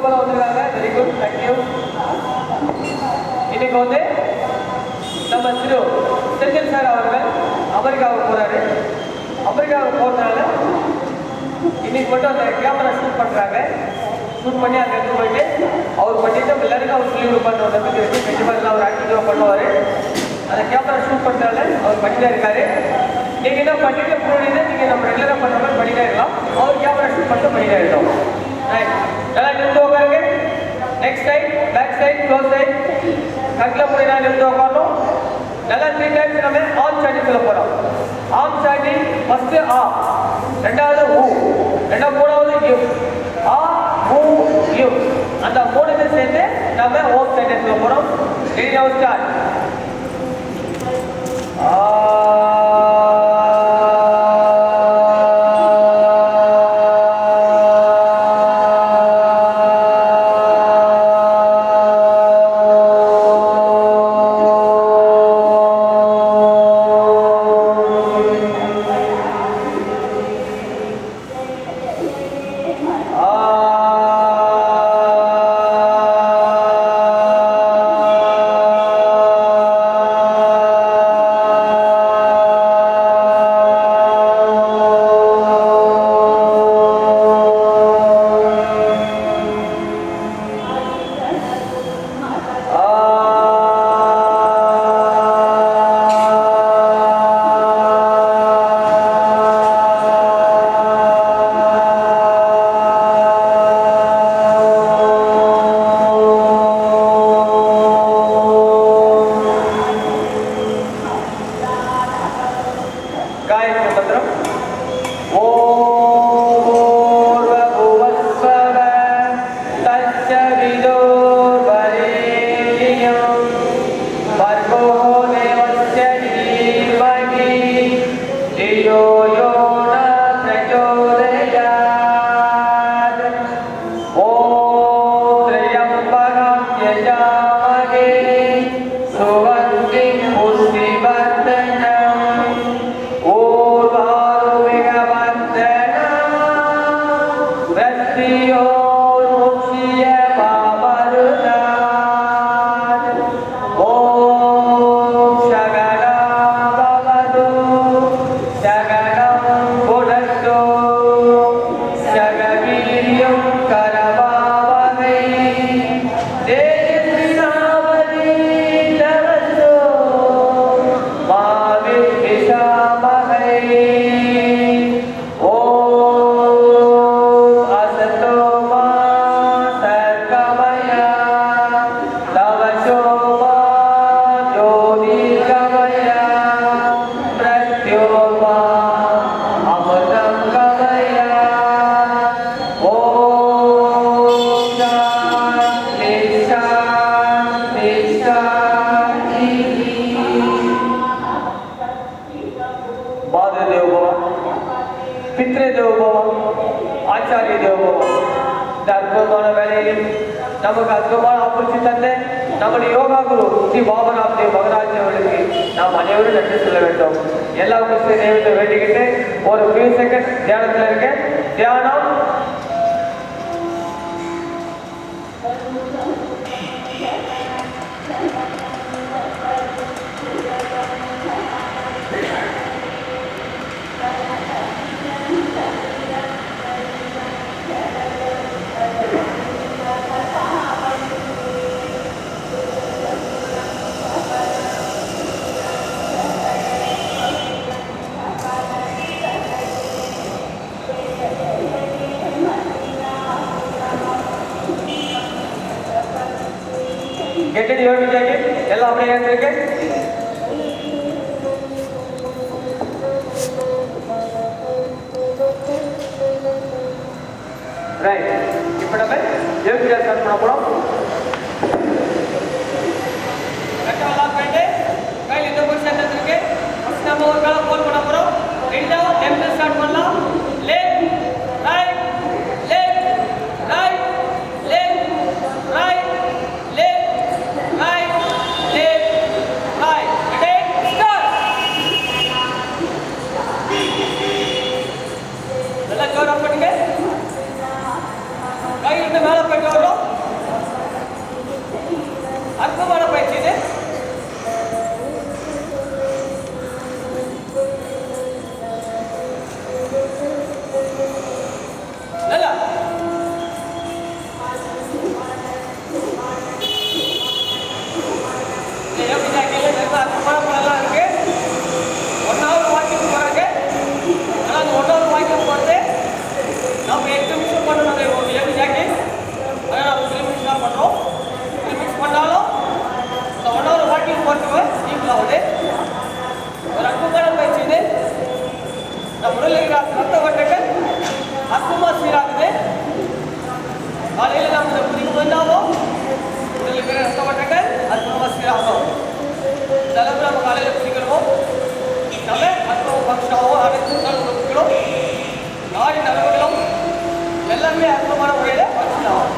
சூப்பராக வந்துருக்காங்க. Very good, thank you. இன்னைக்கு வந்து நம்ம செந்தில் சார் அவர்கள் அமெரிக்காவுக்கு போறாரு. அமெரிக்காவுக்கு போறதுனால இன்னைக்கு மட்டும் அந்த கேமரா ஷூட் பண்றாங்க. ஷூட் பண்ணி அங்கே எடுத்து போயிட்டு அவர் பண்ணிட்டு எல்லாருக்கும் அவர் சொல்லி கொடுப்பாரு. நம்பிக்கை இருக்கு, கண்டிப்பாக எல்லாம் அவர் ஆக்டிவாக பண்ணுவார். அந்த கேமரா ஷூட் பண்ணுறதால அவர் பண்ணிட்டே இருக்காரு. நீங்கள் என்ன பண்ணிட்டு முன்னாடி நீங்கள் நம்ம ரெகுலராக பண்ணுற மாதிரி பண்ணிட்டே இருக்கலாம். அவர் கேமரா ஷூட் பண்ணிட்டு பண்ணிட்டே இருக்கோம். ரைட், நல்லா நிமிந்து உட்காருங்க. Next side, back side, close side, கட்டில் முறையா நிமிந்து உட்காரணும். நல்லா 3 டைம்ஸ் நம்ம ஆம் சாட்டி சொல்ல போகிறோம். ஆம் சாட்டி ஃபஸ்ட்டு ஆ, ரெண்டாவது ஊ, மூணாவது யூ. ஆ ஊ யூ, அந்த 3 சேர்ந்து நம்ம ஓம் சாட்டி சொல்ல போகிறோம். Ready, now start. நமக்கு அற்புதமான ஆப்பர்ச்சுனிட்டி தந்து நம்முடைய யோகா குரு ஸ்ரீ பாபநாத் தேவ் மகராஜ் அவர்களுக்கு நாம் அனைவரும் நன்றி சொல்ல வேண்டும். எல்லா கிறிஸ்துவ தெய்வத்தை வேண்டிக்கிட்டு ஒரு ஃபியூ செகண்ட் தியானத்தில் இருக்க. தியானம் get it, you have to check it. எல்லாம் அப்படியே இருக்கு. ரைட், இப்போ நம்ம யோகியா ஸ்டார்ட் பண்ண போறோம். கரெக்ட்டா லாக் பண்ணிட்டு கையில இந்த பொசிஷன் எடுத்துருக்கு. ஃபர்ஸ்ட் நம்ம ஒரு கால போல் பண்ண போறோம். ரெண்டா டெம்பிள் ஸ்டார்ட் பண்ணலாம். Left right left right left right மேல போயிட்டு வரோம். காலையில் நாம் இந்த புதிக்கு வந்தாலும் உடலில் இருக்கிற ரத்த ஓட்டங்கள் அற்புதமாக சீராகும். இந்த அளவுக்கு நம்ம காலையில் குடிக்கிறோம். நம்ம அற்புதம் பக்ஷாவும் அனைத்து உடல் உறுப்புகளும் நாடி நலவுகளும் எல்லாமே அற்புதமான முறையில் பக்ஷாகும்.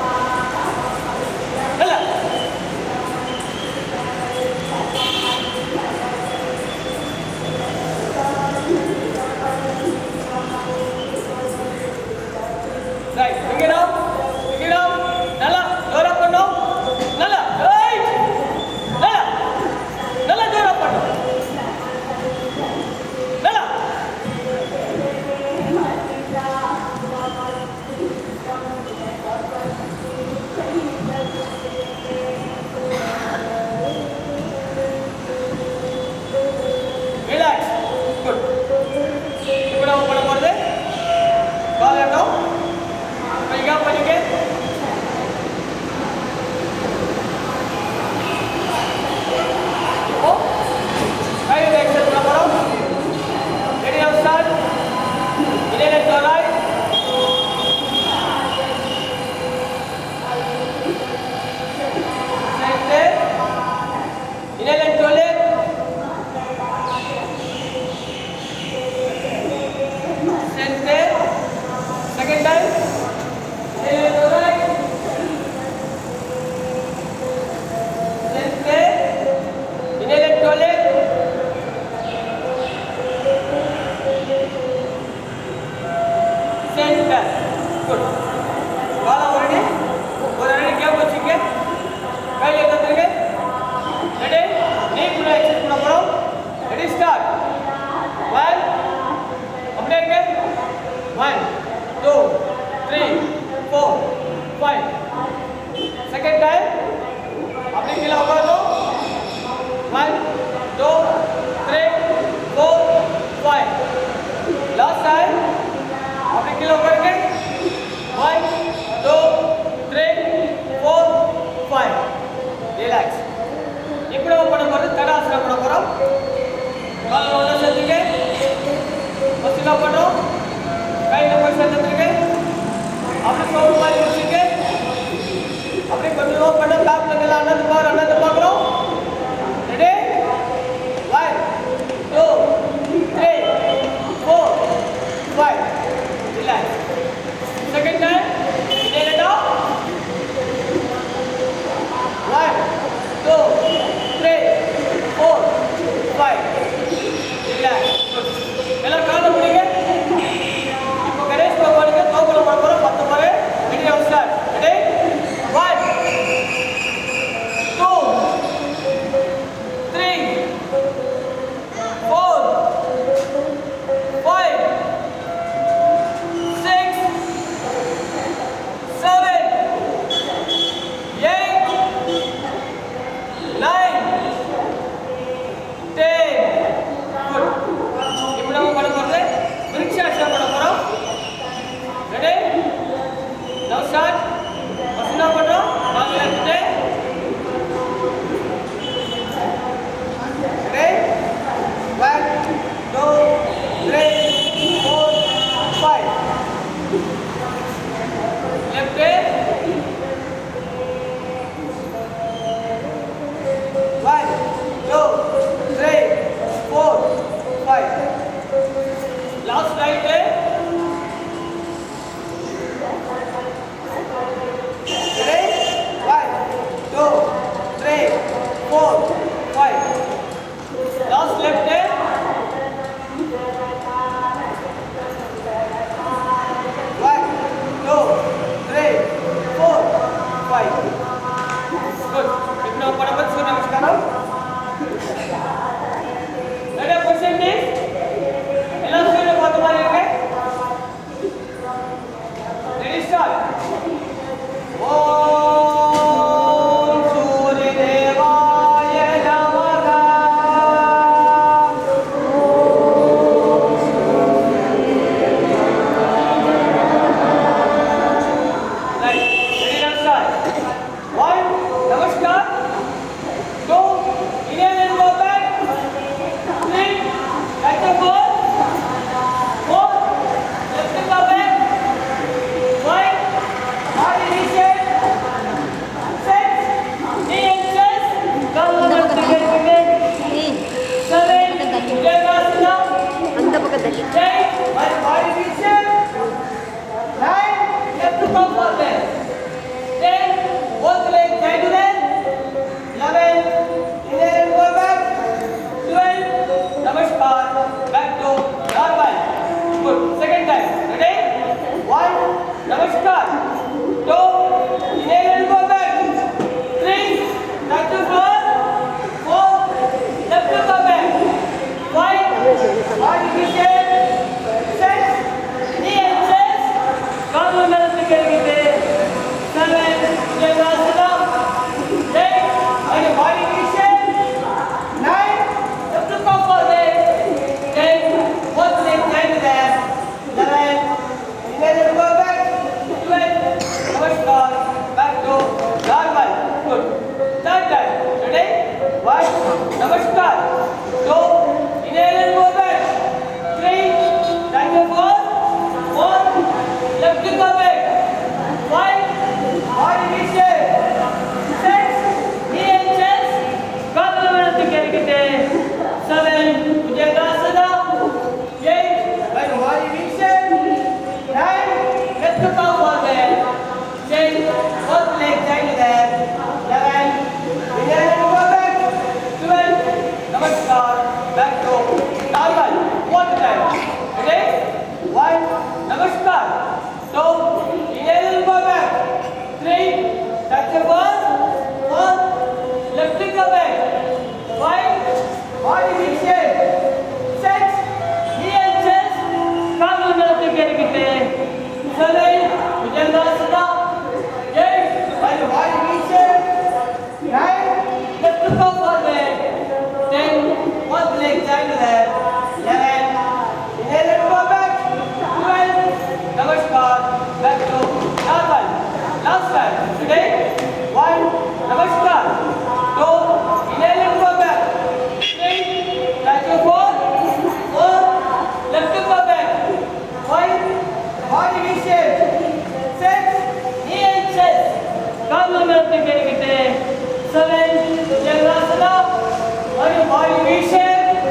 T-shape,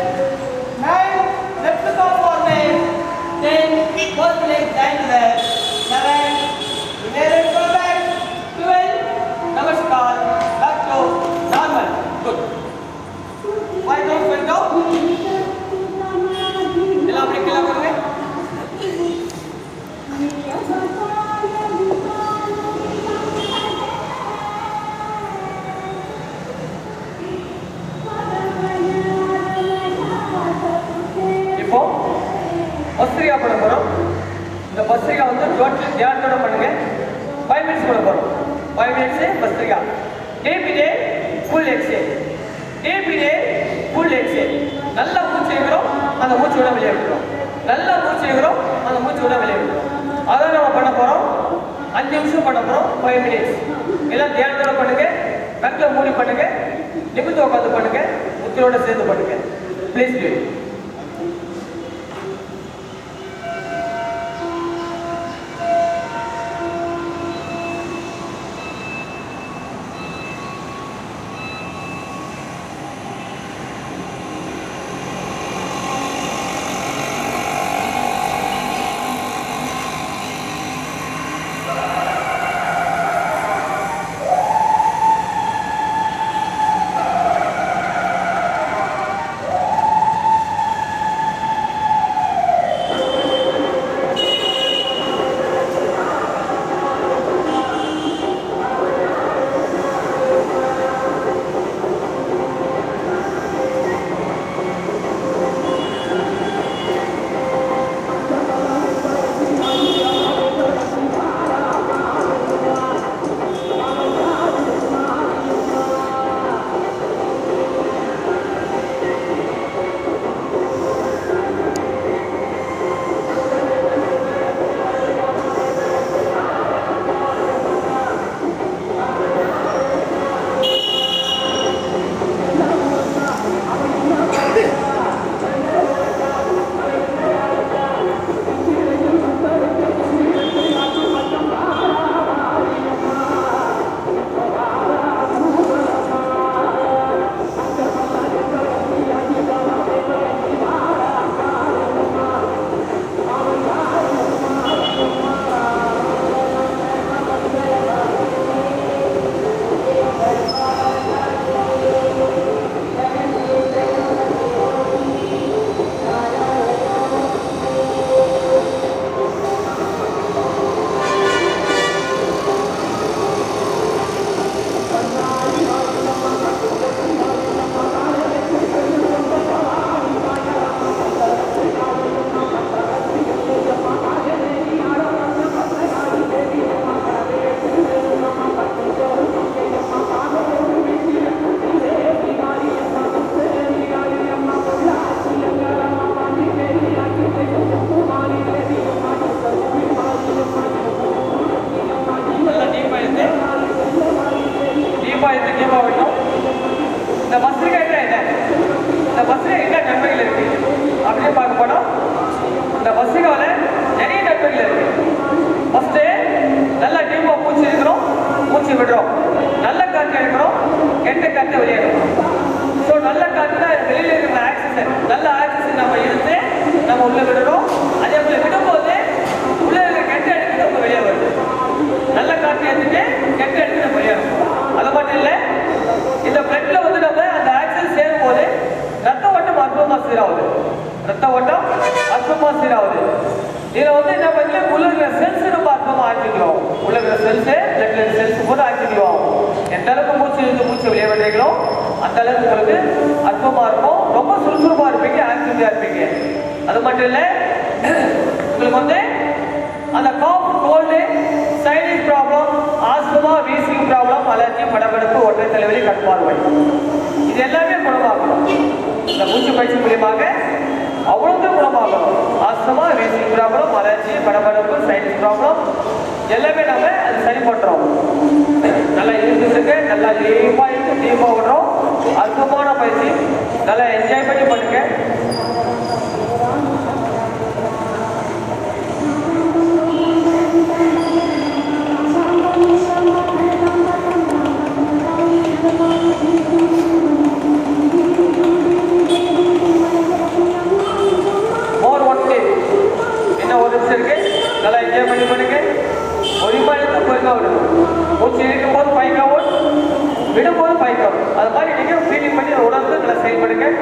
9, left to top forward, 10, both legs down to left, 11, inhale and go back, 12, namaskar, back to normal, good. 5 down, 5 down, எல்லாம் அப்படி கீழே போடுங்க. இப்போ பஸ்திரிகா பண்ண போறோம். இந்த பஸ்திரிகா வந்து டோட்டல் தியானத்தோட பண்ணுங்க. 5 minutes பண்ண போறோம். 5 minutes bhastrika. Deep deep full exhale. Deep deep full exhale. நல்லா மூச்சு இழுக்கிறோம், அந்த மூச்சு விட வெளியே விடுறோம். நல்லா மூச்சு இழுக்கிறோம், அந்த மூச்சு விட வெளியே விடுறோம். அதான் நம்ம பண்ண போறோம். 5 நிமிஷம் பண்ண போறோம். 5 minutes. எல்லாம் தியானத்தோட பண்ணுங்க. கண்களை மூடி பண்ணுங்க. நிமிர்ந்து உட்காந்து பண்ணுங்க. முத்திரோட சேர்ந்து பண்ணுங்க. Please do.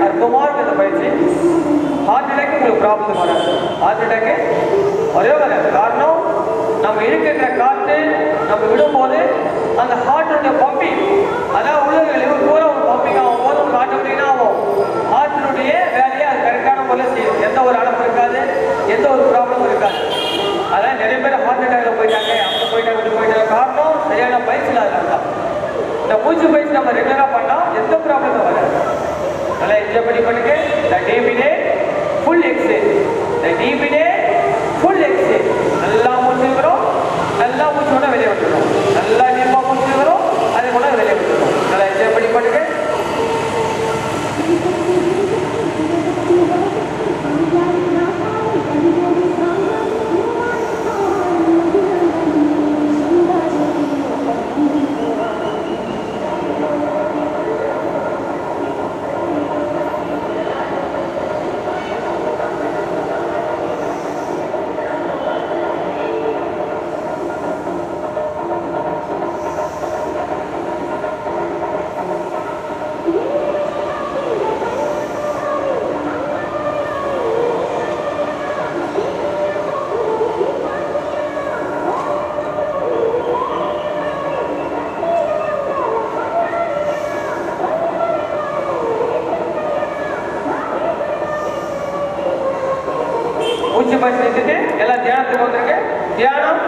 அற்புதமாக இருக்கு இந்த பயிற்சி. ஹார்ட் அட்டாக் உங்களுக்கு ப்ராப்ளம் வராது. ஹார்ட் அட்டாக்கு வரவே வராது. காரணம் நம்ம இருக்கிற காற்று நம்ம விடும்போது அந்த ஹார்ட்டுடைய பம்பிங், அதாவது உள்ளவர்கள் பூரா ஒரு பம்பிங் ஆகும் போது ஒரு ஆட்டோமேட்டிக்காக ஆகும். ஹார்ட்டினுடைய வேலையை அது கரெக்டான முறையில் செய்யும். எந்த ஒரு அடப்பு இருக்காது, எந்த ஒரு ப்ராப்ளமும் இருக்காது. அதான் நிறைய பேர் ஹார்ட் அட்டாக்ல போயிட்டாங்க, அங்கே போயிட்டாங்க, இப்படி போயிட்டாங்க. காரணம் சரியான பயிற்சியில் அதில் தான். இந்த மூச்சு பயிற்சி நம்ம ரெகுலராக பண்ணால் எந்த ப்ராப்ளமும் வராது. நல்லா என்ஜாய் பண்ணி பண்ணுங்க. இந்த டீபினே ஃபுல் எக்ஸசைஸ், இந்த டீபினே ஃபுல் எக்ஸசைஸ். நல்லா மூச்சு வரும், நல்லா மூச்சோட வெளியே விட்டுரும். நல்லா டீப்பாக மூச்சு வரும், அது கூட வெளியே விட்டுரும். நல்லா என்ஜாய் பண்ணி பண்ணுங்க. மூச்சு பயிற்சி செஞ்சுட்டு எல்லாம் தியானத்துக்கு வந்துருங்க. தியானம்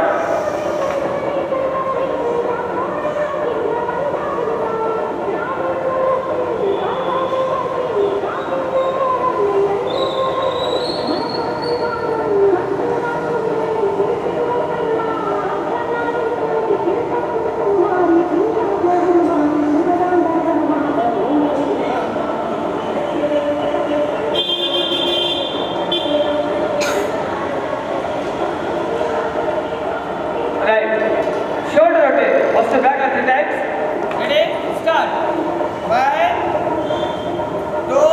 shoulder rotate. First back at 3 times. Ready? Start. 1, 2,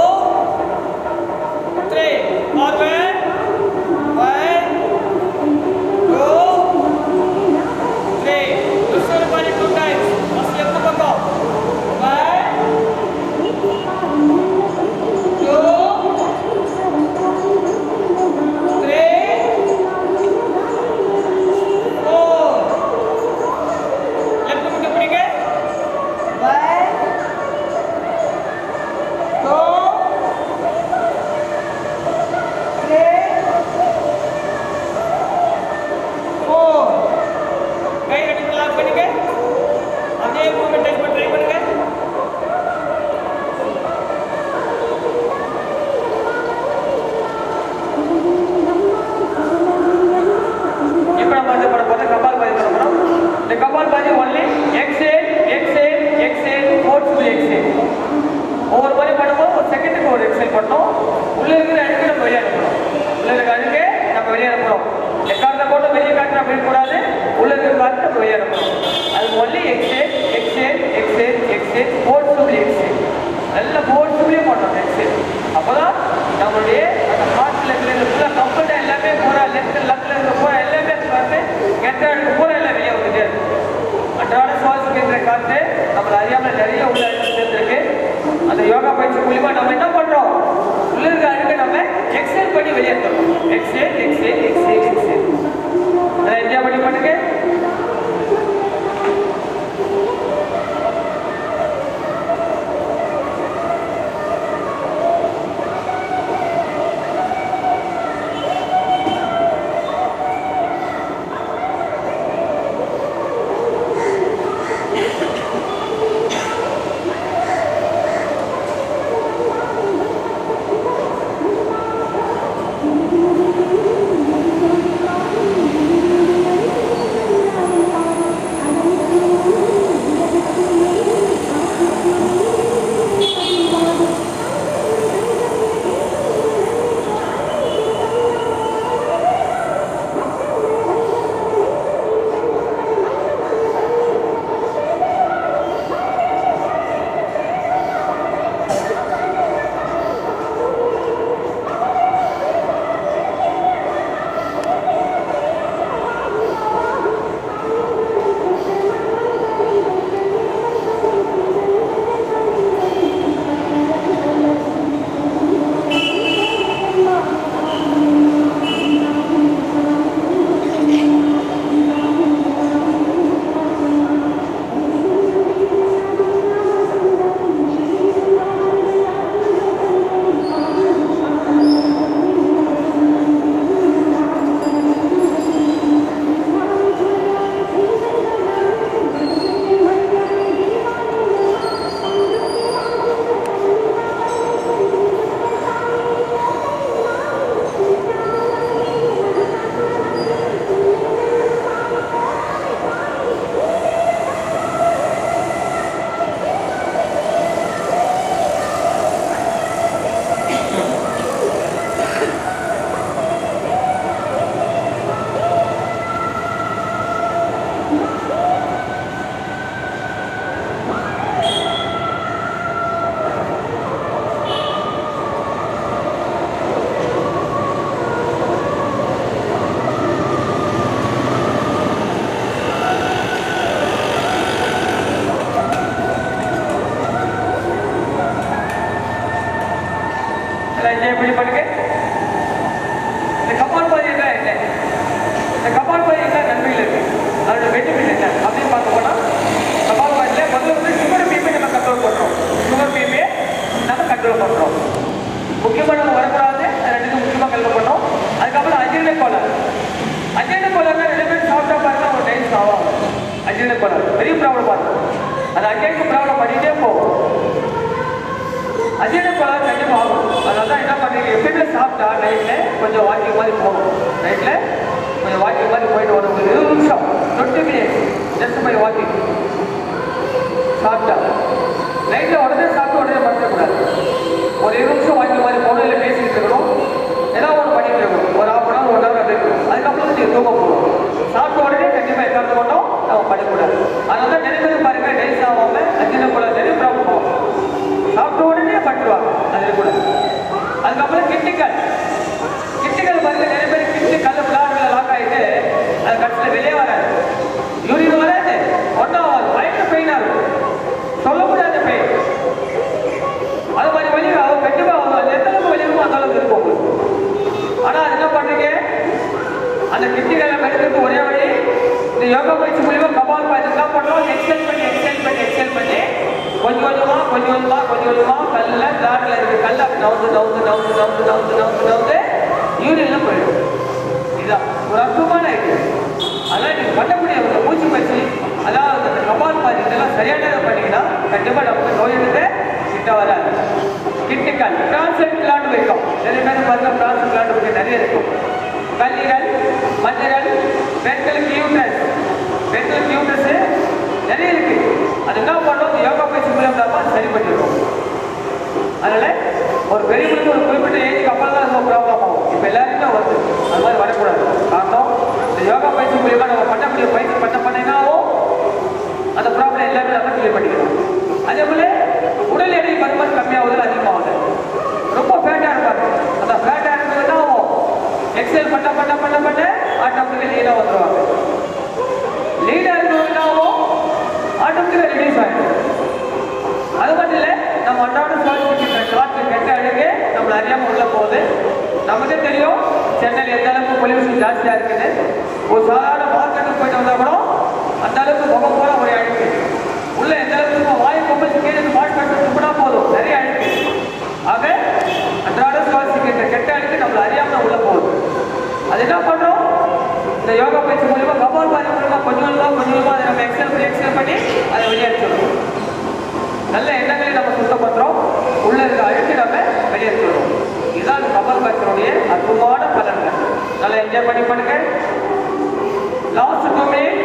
3. Forward. 1, 2, 3. Listen to body 2 times. First left to back up. 1, 2, 3. ஒவ்வொரு முறை பண்ணும்போது ஒரு செகண்டுக்கு ஒரு எக்ஸசைஸ் பண்ணோம். உள்ள இருக்கிற அழுக்கு நம்ம வெளியே அனுப்பணும். உள்ள இருக்கிற அழுக்கு நம்ம வெளியே அனுப்பணும். எக்காரத்தை போட்டு வெளியே காற்று நம்ம இருக்கக்கூடாது. உள்ள இருக்கிற காற்று நம்ம வெளியே அனுப்பணும். அது only exercise exercise exercise exercise forcefully exercise. நல்ல ஃபோர்ஸ்ஃபுல்லியே பண்ணணும் எக்ஸசைஸ். அப்போதான் நம்மளுடைய அந்த ஹார்ட்டில் இருக்கிற ஃபுல்லாக கம்ப்ளீட்டாக எல்லாமே பூரா லெஃப்ட் லெஃப்டில் இருக்கிற பூரா எல்லாமே பார்த்து கெட்ட அழுக்கு பூரா எல்லாம் வெளியே வந்துட்டே இருக்கும். அன்றாட சுவாசிக்கின்ற காற்று நம்மளை அறியாமல் நிறைய உள்ள அழுக்கு சேர்ந்துருக்கு. அந்த யோகா பயிற்சி மூலியமா நம்ம என்ன பண்றோம்? உள்ள இருக்க அழுக்க நம்ம எக்ஸேல் பண்ணி வெளியேற்றணும். Exhale exhale exhale exhale. அதை என்ஜாய் பண்ணி பண்ணுங்க. இப்படி பண்ணுங்க. இந்த கபால் பாதி என்ன இல்லை, இந்த கபால் பாதி என்ன நன்மையில் இருக்கு, அதோட பெனிஃபிட் என்ன அப்படின்னு பார்க்க போனால் கபால் பாதியில் முதல்ல வந்து சுகர் பிபி நம்ம கண்ட்ரோல் பண்ணுறோம். சுகர் பிபி நம்ம கண்ட்ரோல் பண்ணுறோம். முக்கியமாக நம்ம வரக்கூடாது, ரெண்டுக்கும் முக்கியமாக கல்வி பண்ணுறோம். அதுக்கப்புறம் அஜீரண கோளாறு. அஜீரண கோளாறுனா 2 பேரும் சாப்பிட்டா பாருங்க ஒரு டைம் ஆகும். அஜீரண கோளாறு பெரிய ப்ராப்ளம் இருக்கும். அது அஜீரண ப்ராப்ளம் பண்ணிகிட்டே போகும். அஜீரண கோளாறு கண்டிப்பாக ஆகும். அதனால தான் என்ன பண்ணுறீங்க, எப்பயுமே சாப்பிட்டா நைட்டில் கொஞ்சம் வாக்கிங் மாதிரி போகணும். நைட்டில் கொஞ்சம் வாக்கிங் மாதிரி போயிட்டு வரும். 20 நிமிஷம் 20 minutes ஜஸ்ட் போய் வாக்கிங். சாப்பிட்டா நைட்டில் உடனே சாப்பிட்டு உடனே படுத்தக்கூடாது. ஒரு 20 நிமிஷம் வாக்கிங் மாதிரி போகணும். இல்லை பேசிக்கிட்டு இருக்கணும், ஏதாவது ஒன்று பண்ணிட்டு இருக்கணும். ஒரு 1/2 hour 1 hour அப்படி இருக்கணும். அதுக்கப்புறம் நீங்கள் தூங்க போகணும். சாப்பிட்ட உடனே கண்டிப்பாக எக்காந்து பண்ணோம் நம்ம பண்ணக்கூடாது. அதனால தான் நிறைய பேர் பாருங்க டைஸ் ஆகாமல் அஜீரண கோளாறு நிறைய ப்ராப்ளம் ஆகும். சாப்பிட்ட உடனே பட்டுருவாங்க, அது கூட. அதுக்கப்புறம் கிட்னிக்கல் பாருங்க நிறைய பேர் கிட்னி கல்ல பிளாட்ல லாக் ஆகிட்டு அது கடைசியில் வெளியே வராது, யூரின் வராது, ஒன்றும் பயங்கர பெயினாக இருக்கும், சொல்ல முடியாத பெயின். அது மாதிரி வலி அவங்க கண்டிப்பாக அவங்க அது எந்த அளவுக்கு வலி இருக்குமோ அந்த அளவுக்கு இருக்கும் உங்களுக்கு. ஆனால் அது என்ன பண்ணுறீங்க, அந்த கிட்னிகளை மெடுக்கிறது ஒரே வழி இந்த யோகா பயிற்சி மூலியமா கபால் பாதி என்ன பண்ணுறோம், எக்ஸல் பண்ணி கொஞ்சம் கொஞ்சமா கல்ல தாட்டில் இருக்கு கல்ல நவுந்து யூரியன்ல போயிடும். இதுதான் ஒரு அற்புதமான ஐடியா. அதெல்லாம் நீங்கள் பண்ணக்கூடிய ஒரு மூச்சு பயிற்சி, அதாவது அந்த கபால் பாதி இதெல்லாம் சரியானதை பண்ணீங்கன்னா கண்டிப்பாக நமக்கு நோய் எடுத்து கிட்ட வராது. கிட்னிக்கல் டிரான்ஸ்லேட் கிளாண்ட் வைக்கும். நிறைய பேர் பார்த்தா டிரான்ஸ்லேட் கிளாண்ட் வைக்க நிறைய இருக்கும். கல்லீரல், மஞ்சள், பெண்களுக்கு யூட்ரஸ் நிறைய இருக்கு. அது என்ன பண்ணோம், யோகா பயிற்சி மூலமா சரி பண்ணிடுவோம். அதனால ஒரு பெரியவங்களுக்கு ஒரு குறிப்பிட்ட ஏஜுக்கு அப்புறம் தான் ரொம்ப ப்ராப்ளம் ஆகும். இப்போ எல்லாருமே வருது, அது மாதிரி வரக்கூடாது. காரணம் இந்த யோகா பயிற்சி மூலியமா நம்ம பண்ணக்கூடிய பயிற்சி பண்ணாவும் அந்த ப்ராப்ளம் எல்லாமே நம்ம கிளியர் பண்ணிக்கணும். அதே போல உடல் எடை பருமன் கம்மியாகுது, அதிகமாகுது, ரொம்ப ஃபேட்டாக இருப்பாங்க. அந்த ஃபேட்டாக இருக்கிறது ஆகும் எக்ஸல் பண்ண ஆட்டோமேட்டிக்காக லீடாக வந்துடுவாங்க. லீடாக இருக்கிறவங்களாவும் ஆட்டோமேட்டிக்காக ரிடியூஸ் ஆகிடும். அது மட்டும் இல்லை, நம்ம அன்றாட சுவாசிக்கின்ற காற்று கெட்ட அழுகு நம்மளை அறியாமல் உள்ள போகுது. நமக்கே தெரியும் சென்னையில் எந்த அளவுக்கு பொல்யூஷன் ஜாஸ்தியாக இருக்குது. ஒரு சாதாரண மார்க்கெட்டுக்கு போயிட்டு வந்தால் கூட அந்த அளவுக்கு முகம் போல ஒரு அழுக்கு உள்ள எந்த அளவுக்கு வாயு கொப்பளிச்சு கீழே மாட்டு கூட போதும், நிறைய அழுக்கு. ஆக அன்றாட சுவாசிக்கின்ற கெட்ட அழுக்கு நம்மளை அறியாமல் உள்ள போகுது. அது என்ன பண்ணுறோம், இந்த யோகா பயிற்சி மூலியமா கபால் பாதி மூலமா கொஞ்சம் அதை நம்ம எக்ஸல் பண்ணி அதை வெளியேற்றிடுறோம். நல்ல எண்ணங்களை நம்ம சுத்தம் பண்றோம், உள்ள இருக்க அழுக்கு நம்ம வெளியேற்றிடுறோம். இதுதான் கபால் பாதியினுடைய அற்புதமான பலன்கள். நல்லா என்ஜாய் பண்ணி பண்ணுங்க. Last 2 minutes.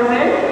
1.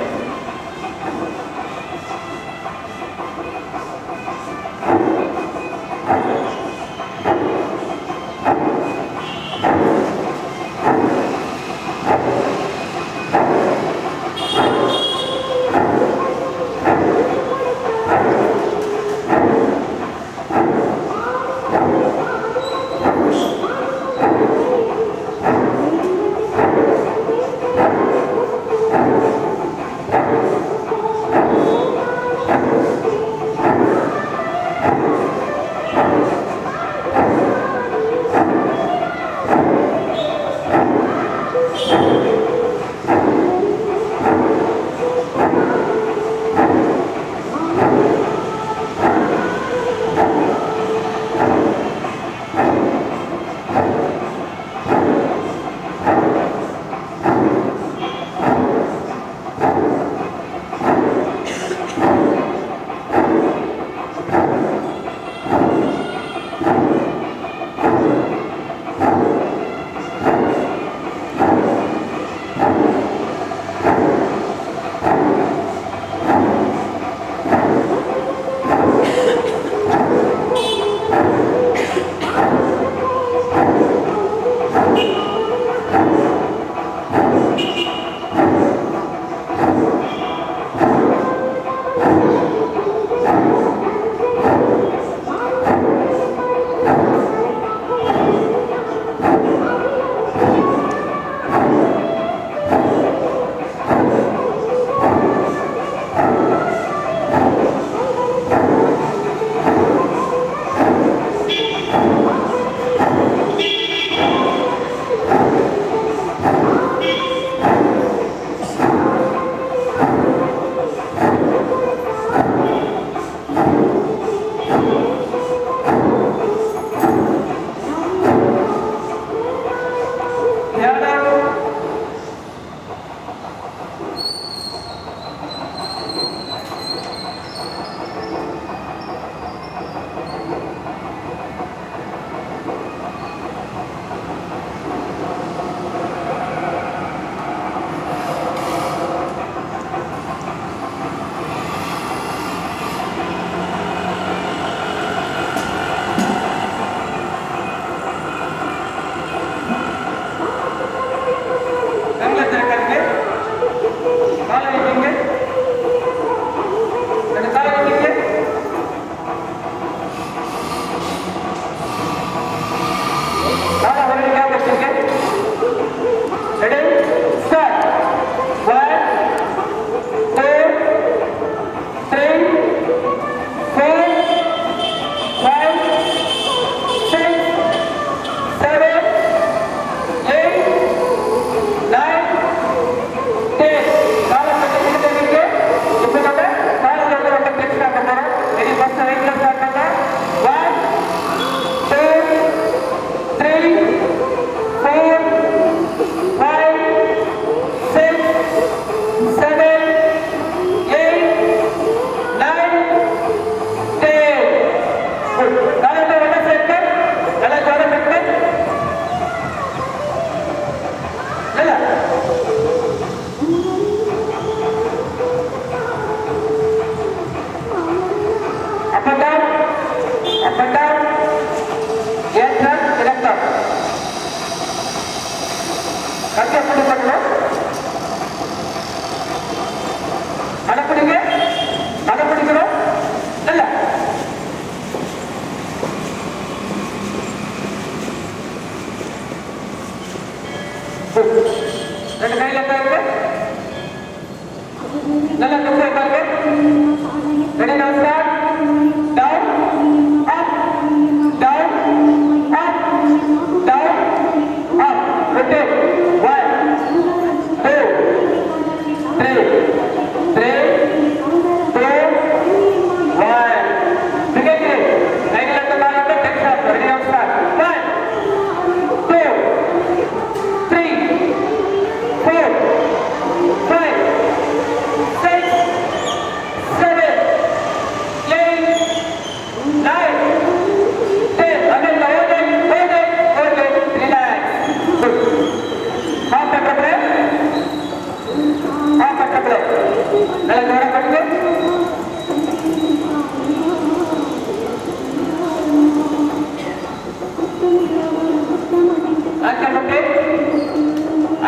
Ankle rotate.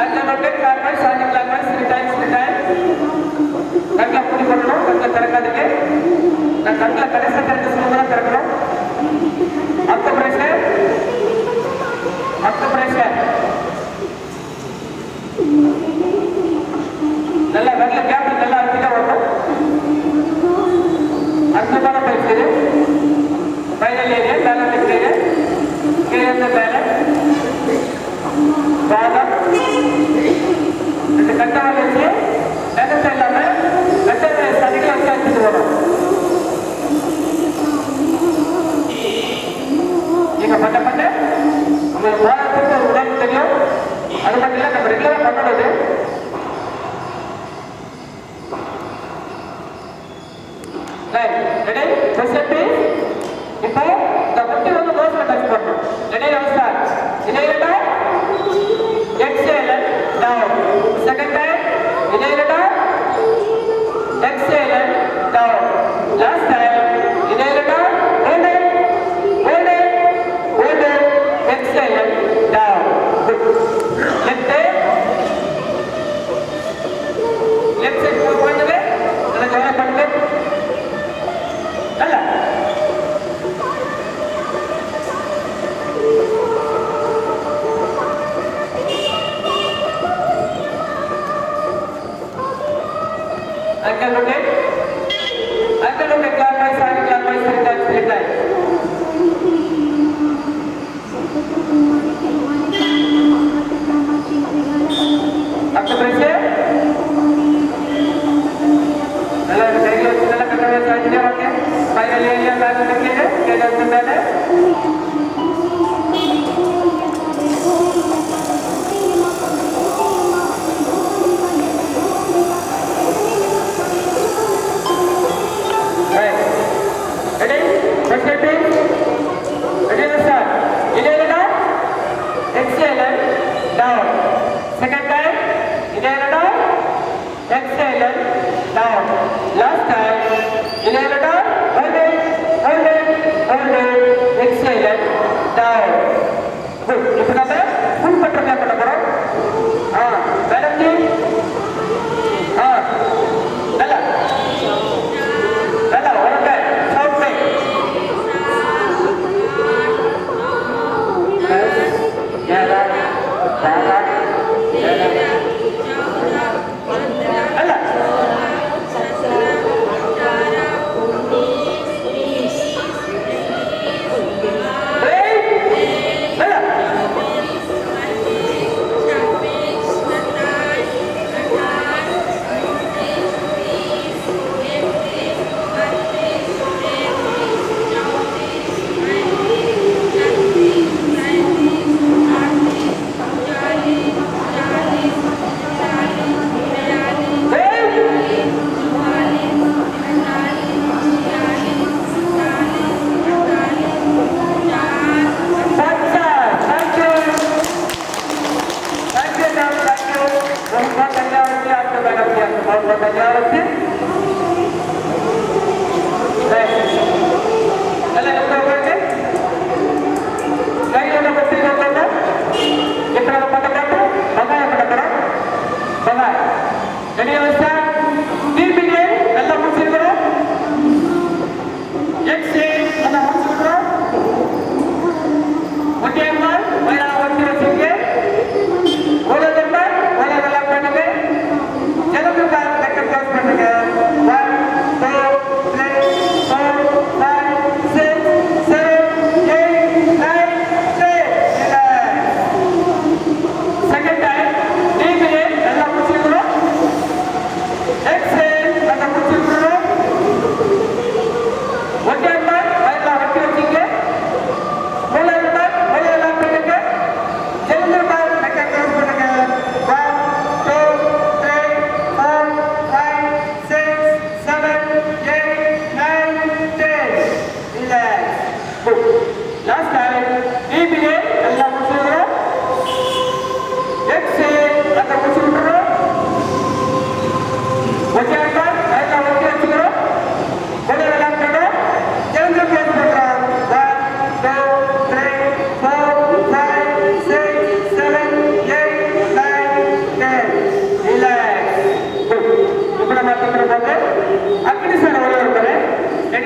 Ankle rotate clockwise, anti-clockwise, 3 times, 3 times. கண்களை மூடி பண்ணணும், கண்களை திறக்காதீங்க. நான் கண்களை கடைசியாக திறந்து சும்மா திறக்கணும். அப் பிரஷர், அப் பிரஷர். நல்லா வெள்ள கேப் நல்லா அழுத்திட்டா வரணும். அற்புதமான பயிற்சி இது. ஃபைனல் ஏரியா பேலன்ஸ் ஏரியா கீழே இருந்து மேலே பாதம் ரெண்டு கட்டை வச்சு நகத்தை இல்லாமல் கட்டை சதிகளை வச்சு அடிச்சுட்டு வரும். நீங்க பண்ண பண்ண உங்களுக்கு பாதத்துக்கு ஒரு உடல் தெரியும். அது மட்டும் இல்லை நம்ம ரெகுலராக பண்ணணும். ரெடி ரெசிபி இப்போ இந்த முட்டி வந்து நோஸ்ல டச் பண்ணணும். Ready now start. இனேலடா எக்ஸேல் டவுன். செகண்ட் டைம் இனேலடா எக்ஸேல் டவுன். லாஸ்ட் டைம் இனேலடா hold hold hold exhale down. Left left side move பண்ணுங்க. நல்லா ஜாயின் பண்ணுங்க. நல்லா ankle rotate clockwise anti-clockwise 3 times 3 times. up to pressure. நல்லா கையில வச்சு நல்லா கட்டவே சாய்ச்சிட்டே வாங்க. ஃபைனல் ஏரியா பேக் பண்ணிட்டு கீழே இருந்து மேலே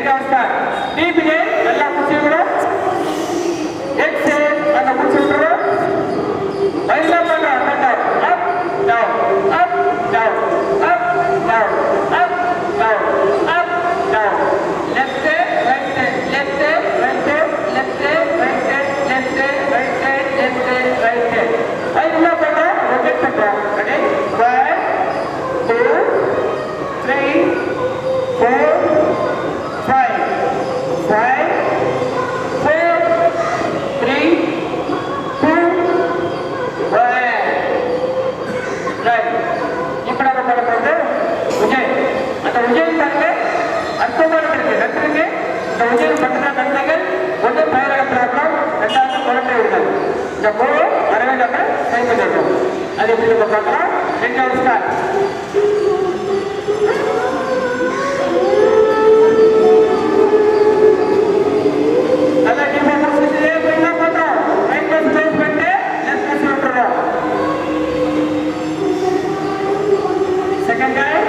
ready now start. Deep inhale நல்லா மூச்சு விடுறோம். எக்ஸேல் அந்த மூச்சு விடுறோம். வயிறுல பண்றோம். Up down up down up down up down up down. Left right left right left right left right left right. வயிறுல பண்றோம். ரொட்டேட் பண்றோம். ரெடி 1 2 3 4 5 5 4 3 2 1. ரைட். இப்போ நம்ம பண்ண போகிறது உஜ்ஜை. அந்த உஜ்ஜை பாருங்க அற்புதமாக இருக்கு. நன்றிங்க. இந்த உஜ்ஜை பற்றின நன்மைகள் ஒன்று பயிரட ப்ராப்ளம், ரெண்டாவது குழந்தை விடுதல். இந்த மூணு வரவே நம்ம கைப்பற்றணும். அது எப்படி நம்ம பார்க்கலாம். ரெண்டாவது ஸ்டார்ட். நல்லா டீமா முடிச்சுட்டு இப்போ என்ன பண்ணுறோம். ரைட் பஸ் க்ளோஸ் பண்ணிட்டு லெஃப்ட் பஸ் விட்டுறோம். Second time.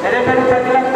நிறைய பேர் பார்த்தீங்கன்னா